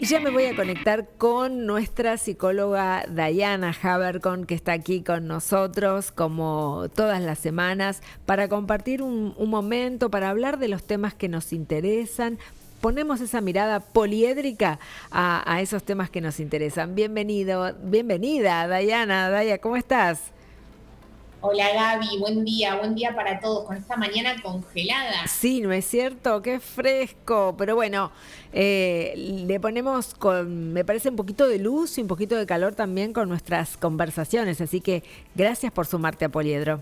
Y ya me voy a conectar con nuestra psicóloga Dayana Havercorn, que está aquí con nosotros como todas las semanas para compartir un momento, para hablar de los temas que nos interesan. Ponemos esa mirada poliédrica a esos temas que nos interesan. Bienvenida Dayana. Daya, ¿cómo estás? Hola Gaby, buen día para todos con esta mañana congelada. Sí, ¿no es cierto? Qué fresco. Pero bueno, le ponemos me parece, un poquito de luz y un poquito de calor también con nuestras conversaciones. Así que gracias por sumarte a Poliedro.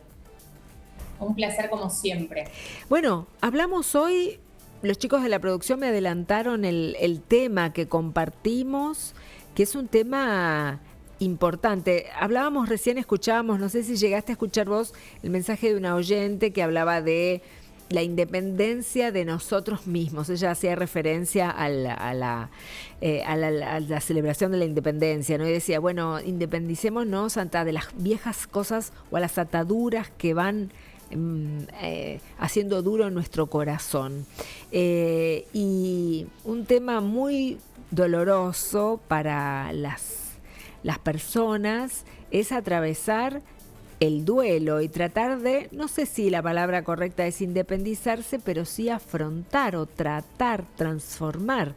Un placer como siempre. Bueno, hablamos hoy, los chicos de la producción me adelantaron el tema que compartimos, que es un tema importante. Hablábamos recién, escuchábamos, no sé si llegaste a escuchar vos el mensaje de una oyente que hablaba de la independencia de nosotros mismos. Ella hacía referencia a la celebración de la independencia, ¿no? Y decía, bueno, independicémonos ante de las viejas cosas o a las ataduras que van haciendo duro nuestro corazón. Y un tema muy doloroso para las personas es atravesar el duelo y tratar de, no sé si la palabra correcta es independizarse, pero sí afrontar o tratar, transformar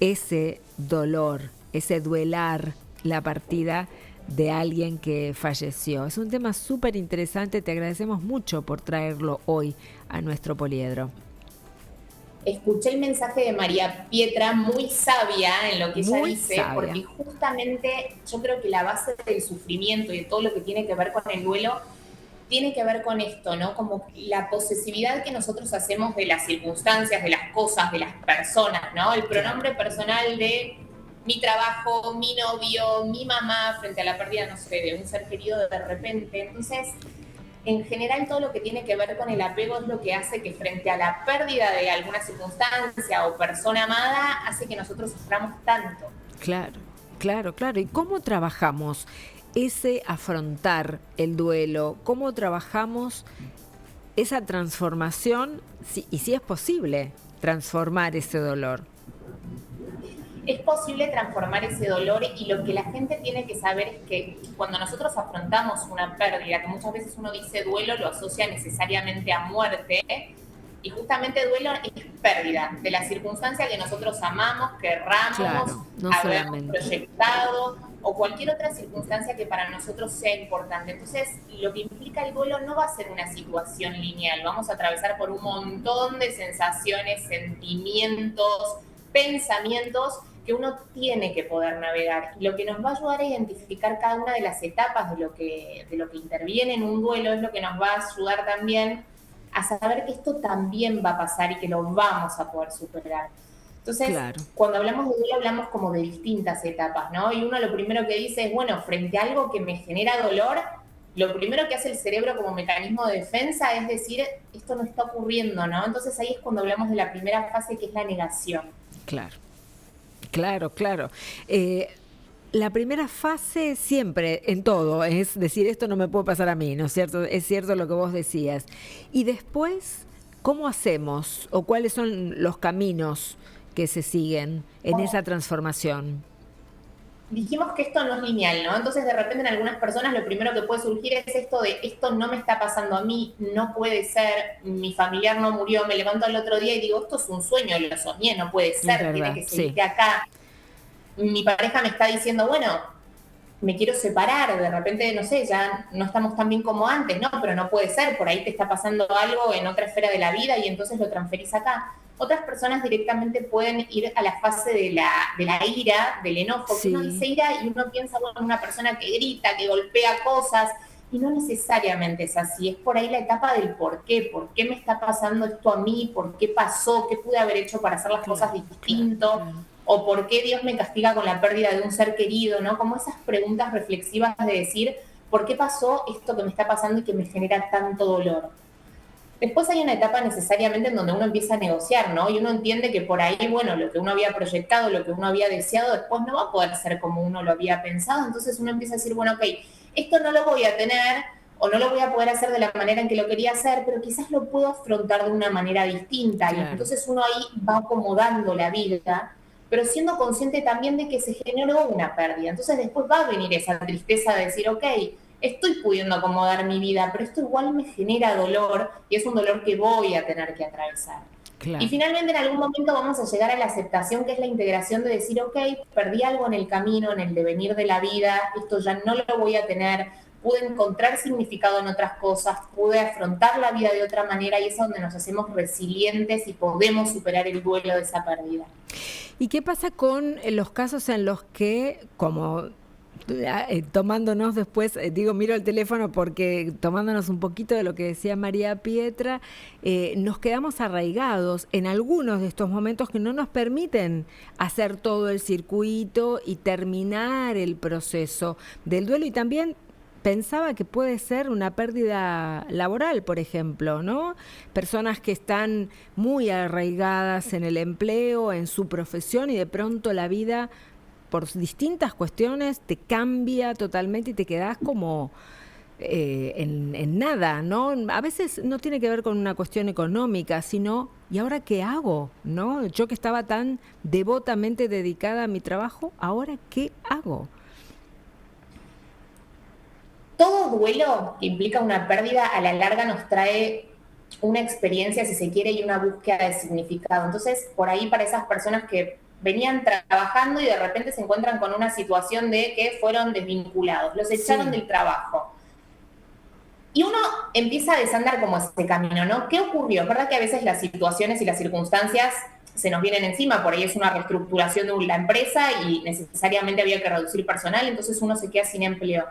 ese dolor, ese duelar, la partida de alguien que falleció. Es un tema súper interesante, te agradecemos mucho por traerlo hoy a nuestro poliedro. Escuché el mensaje de María Pietra, muy sabia en lo que ella Muy dice, sabia. porque justamente yo creo que la base del sufrimiento y de todo lo que tiene que ver con el duelo tiene que ver con esto, ¿no? Como la posesividad que nosotros hacemos de las circunstancias, de las cosas, de las personas, ¿no? El Claro. pronombre personal de mi trabajo, mi novio, mi mamá, frente a la pérdida, no sé, de un ser querido de repente. Entonces, en general, todo lo que tiene que ver con el apego es lo que hace que frente a la pérdida de alguna circunstancia o persona amada, hace que nosotros suframos tanto. Claro, claro, claro. ¿Y cómo trabajamos ese afrontar el duelo? ¿Cómo trabajamos esa transformación? Y si es posible transformar ese dolor. Es posible transformar ese dolor y lo que la gente tiene que saber es que cuando nosotros afrontamos una pérdida, que muchas veces uno dice duelo, lo asocia necesariamente a muerte, y justamente duelo es pérdida de la circunstancia que nosotros amamos, querramos, Claro, no habemos solamente. proyectado o cualquier otra circunstancia que para nosotros sea importante. Entonces, lo que implica el duelo no va a ser una situación lineal, vamos a atravesar por un montón de sensaciones, sentimientos, pensamientos que uno tiene que poder navegar. Y lo que nos va a ayudar a identificar cada una de las etapas de lo que interviene en un duelo es lo que nos va a ayudar también a saber que esto también va a pasar y que lo vamos a poder superar. Entonces, Claro, cuando hablamos de duelo, hablamos como de distintas etapas, ¿no? Y uno lo primero que dice es, bueno, frente a algo que me genera dolor, lo primero que hace el cerebro como mecanismo de defensa es decir, esto no está ocurriendo, ¿no? Entonces ahí es cuando hablamos de la primera fase que es la negación. claro, claro, claro. Eh, la primera fase siempre, en todo, es decir, esto no me puede pasar a mí, ¿no es cierto? Es cierto lo que vos decías. Y después, ¿cómo hacemos o cuáles son los caminos que se siguen en esa transformación? Dijimos que esto no es lineal, ¿no? Entonces de repente en algunas personas lo primero que puede surgir es esto de esto no me está pasando a mí, no puede ser, mi familiar no murió, me levanto al otro día y digo, esto es un sueño, lo soñé, no puede Es ser, tiene verdad, que seguir sí, de acá. Mi pareja me está diciendo, bueno, me quiero separar, de repente, no sé, ya no estamos tan bien como antes, no, pero no puede ser, por ahí te está pasando algo en otra esfera de la vida y entonces lo transferís acá. Otras personas directamente pueden ir a la fase de la ira, del enojo, que uno dice sí, ira y uno piensa, bueno, una persona que grita, que golpea cosas, y no necesariamente es así, es por ahí la etapa del por qué me está pasando esto a mí, por qué pasó, qué pude haber hecho para hacer las cosas claro, claro, distinto, claro. o por qué Dios me castiga con la pérdida de un ser querido, ¿no? Como esas preguntas reflexivas de decir, ¿por qué pasó esto que me está pasando y que me genera tanto dolor? Después hay una etapa necesariamente en donde uno empieza a negociar, ¿no? Y uno entiende que por ahí, bueno, lo que uno había proyectado, lo que uno había deseado, después no va a poder ser como uno lo había pensado. Entonces uno empieza a decir, bueno, ok, esto no lo voy a tener o no lo voy a poder hacer de la manera en que lo quería hacer, pero quizás lo puedo afrontar de una manera distinta. Y Claro. entonces uno ahí va acomodando la vida pero siendo consciente también de que se generó una pérdida. Entonces después va a venir esa tristeza de decir, ok, estoy pudiendo acomodar mi vida, pero esto igual me genera dolor y es un dolor que voy a tener que atravesar. Claro. Y finalmente en algún momento vamos a llegar a la aceptación, que es la integración de decir, ok, perdí algo en el camino, en el devenir de la vida, esto ya no lo voy a tener, pude encontrar significado en otras cosas, pude afrontar la vida de otra manera y es donde nos hacemos resilientes y podemos superar el duelo de esa pérdida. ¿Y qué pasa con los casos en los que, como tomándonos después, miro el teléfono porque tomándonos un poquito de lo que decía María Pietra, nos quedamos arraigados en algunos de estos momentos que no nos permiten hacer todo el circuito y terminar el proceso del duelo? Y también pensaba que puede ser una pérdida laboral, por ejemplo, ¿no? Personas que están muy arraigadas en el empleo, en su profesión, y de pronto la vida, por distintas cuestiones, te cambia totalmente y te quedás como en nada, ¿no? A veces no tiene que ver con una cuestión económica, sino, ¿y ahora qué hago? ¿No? Yo que estaba tan devotamente dedicada a mi trabajo, ¿ahora qué hago? Todo duelo que implica una pérdida a la larga nos trae una experiencia, si se quiere, y una búsqueda de significado. Entonces, por ahí para esas personas que venían trabajando y de repente se encuentran con una situación de que fueron desvinculados, los echaron del trabajo. Y uno empieza a desandar como ese camino, ¿no? ¿Qué ocurrió? Es verdad que a veces las situaciones y las circunstancias se nos vienen encima, por ahí es una reestructuración de la empresa y necesariamente había que reducir personal, entonces uno se queda sin empleo.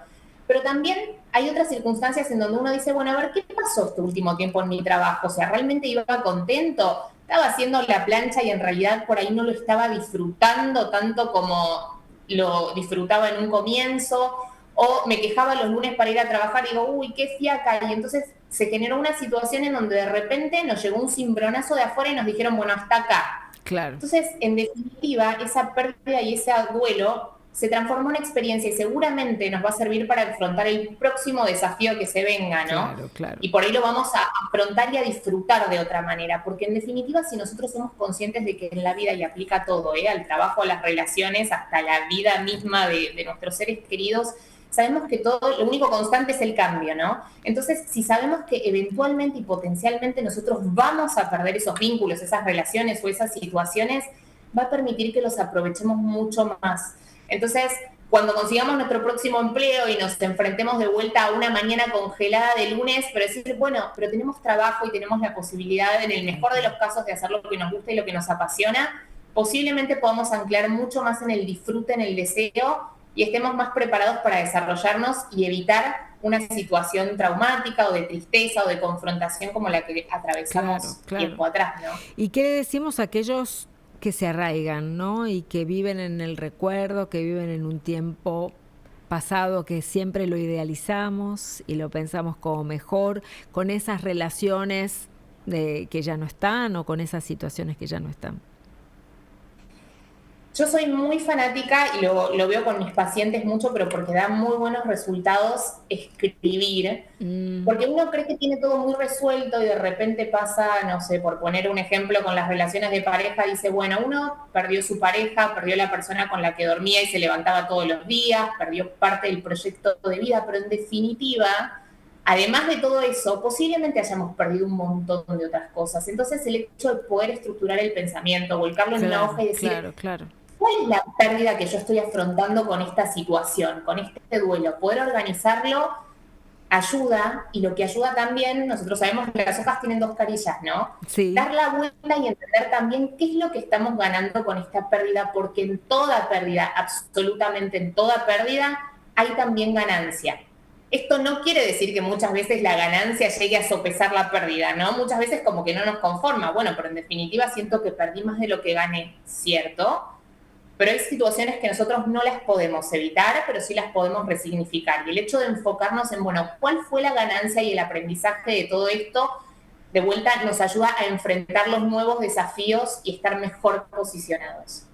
Pero también hay otras circunstancias en donde uno dice, bueno, a ver, ¿qué pasó este último tiempo en mi trabajo? O sea, ¿realmente iba contento? Estaba haciendo la plancha y en realidad por ahí no lo estaba disfrutando tanto como lo disfrutaba en un comienzo, o me quejaba los lunes para ir a trabajar y digo, uy, qué fiaca, y entonces se generó una situación en donde de repente nos llegó un cimbronazo de afuera y nos dijeron, bueno, hasta acá. Claro. Entonces, en definitiva, esa pérdida y ese duelo se transformó en experiencia y seguramente nos va a servir para afrontar el próximo desafío que se venga, ¿no? Claro, claro. Y por ahí lo vamos a afrontar y a disfrutar de otra manera, porque en definitiva, si nosotros somos conscientes de que en la vida, y aplica todo, al trabajo, a las relaciones, hasta la vida misma de nuestros seres queridos, sabemos que todo, lo único constante es el cambio, ¿no? Entonces, si sabemos que eventualmente y potencialmente nosotros vamos a perder esos vínculos, esas relaciones o esas situaciones, va a permitir que los aprovechemos mucho más. Entonces, cuando consigamos nuestro próximo empleo y nos enfrentemos de vuelta a una mañana congelada de lunes, pero decir, bueno, pero tenemos trabajo y tenemos la posibilidad, en el mejor de los casos, de hacer lo que nos gusta y lo que nos apasiona, posiblemente podamos anclar mucho más en el disfrute, en el deseo, y estemos más preparados para desarrollarnos y evitar una situación traumática o de tristeza o de confrontación como la que atravesamos tiempo atrás, ¿no? ¿Y qué decimos a aquellos que se arraigan, ¿no? Y que viven en el recuerdo, que viven en un tiempo pasado que siempre lo idealizamos y lo pensamos como mejor, con esas relaciones que ya no están o con esas situaciones que ya no están? Yo soy muy fanática y lo veo con mis pacientes mucho, pero porque da muy buenos resultados escribir. Porque uno cree que tiene todo muy resuelto y de repente pasa, no sé, por poner un ejemplo con las relaciones de pareja, dice, bueno, uno perdió su pareja, perdió la persona con la que dormía y se levantaba todos los días, perdió parte del proyecto de vida, pero en definitiva, además de todo eso, posiblemente hayamos perdido un montón de otras cosas. Entonces el hecho de poder estructurar el pensamiento, volcarlo en una hoja y decir, ¿cuál es la pérdida que yo estoy afrontando con esta situación, con este duelo? Poder organizarlo ayuda, y lo que ayuda también, nosotros sabemos que las hojas tienen dos carillas, ¿no? Sí. Dar la vuelta y entender también qué es lo que estamos ganando con esta pérdida, porque en toda pérdida, absolutamente en toda pérdida, hay también ganancia. Esto no quiere decir que muchas veces la ganancia llegue a sopesar la pérdida, ¿no? Muchas veces como que no nos conforma. Bueno, pero en definitiva siento que perdí más de lo que gané, ¿cierto? Pero hay situaciones que nosotros no las podemos evitar, pero sí las podemos resignificar. Y el hecho de enfocarnos en, bueno, ¿cuál fue la ganancia y el aprendizaje de todo esto? De vuelta nos ayuda a enfrentar los nuevos desafíos y estar mejor posicionados.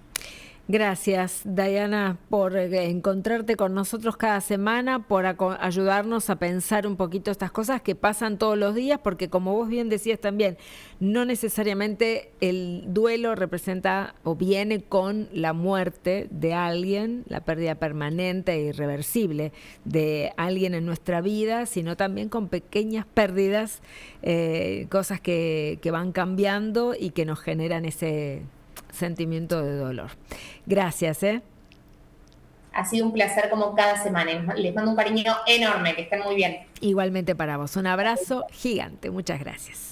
Gracias, Diana, por encontrarte con nosotros cada semana, por ayudarnos a pensar un poquito estas cosas que pasan todos los días, porque como vos bien decías también, no necesariamente el duelo representa o viene con la muerte de alguien, la pérdida permanente e irreversible de alguien en nuestra vida, sino también con pequeñas pérdidas, cosas que van cambiando y que nos generan ese sentimiento de dolor. Gracias, ¿eh? Ha sido un placer como cada semana. Les mando un cariño enorme, que estén muy bien. Igualmente para vos. Un abrazo gigante. Muchas gracias.